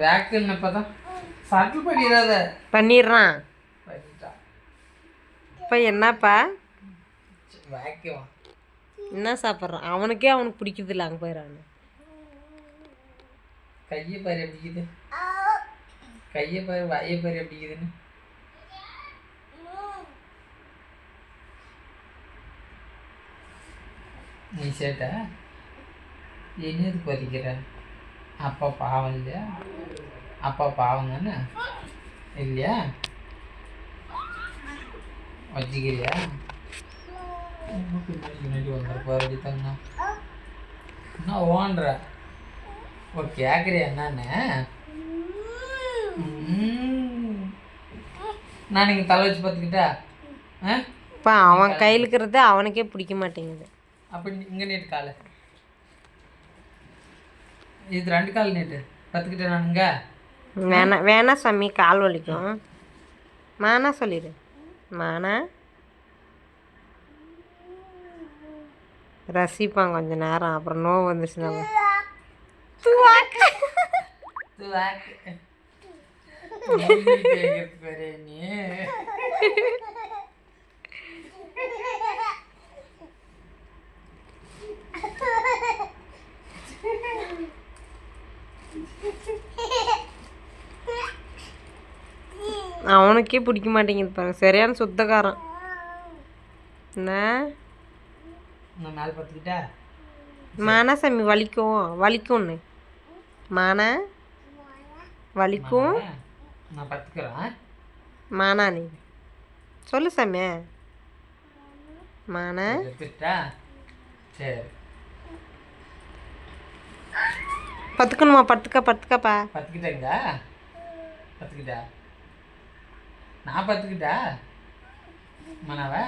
வேக்குன்னு இப்போதான் சட்டில் பண்ணிடாத. பண்ணிடுறான். பண்ணிட்டான். இப்போ என்னப்பா வேக்குவா என்ன சாப்பிட்றான்? அவனுக்கு பிடிக்குது இல்லை, அங்கே போயிடறான். கையை பாரு எப்படிக்குது, கையை பாரு, வாயை பாரு எப்படிக்குதுன்னு. நீ சேட்டா என்னது பதிக்கிற? அப்பா பாவம் இல்லையா? அப்பா பாவம் தானே இல்லையா? வச்சுக்கிறியா? பின்னாடி வந்துருப்பாரு தங்க. என்ன ஓன்ற? ஓ கேட்குறியா என்னன்னு? நான் நீங்கள் தலை வச்சு பார்த்துக்கிட்டா? இப்போ அவன் கையில் இருக்கிறது அவனுக்கே பிடிக்க மாட்டேங்குது. அப்போ இங்கே நீட்டு காலை, இது 2 கால் நீட்டு பார்த்துக்கிட்டேன் நானுங்க. வேணா சாமி, கால் வலிக்கும். மானா சொல்லிடு. மானா ரசிப்பான் கொஞ்ச நேரம், அப்புறம் நோவு வந்துச்சுன்னா நீ அவனுக்கே பிடிக்க மாட்டேங்குது பாருங்க, சரியான சுத்தக்காரன். என்ன மேலே பார்த்துக்கிட்டா? மானா சாமி வலிக்கும்னு. மானா வலிக்கும். நான் பார்த்துக்கிறேன். மானா நீ சொல்லு சாமி. மானா எடுத்துட்டா? சரி பத்துக்கணுமா? பத்துக்கப்பா. பார்த்துக்கிட்டேங்க. பார்த்துக்கிட்டா? நான் பார்த்துக்கிட்டா மனாவா?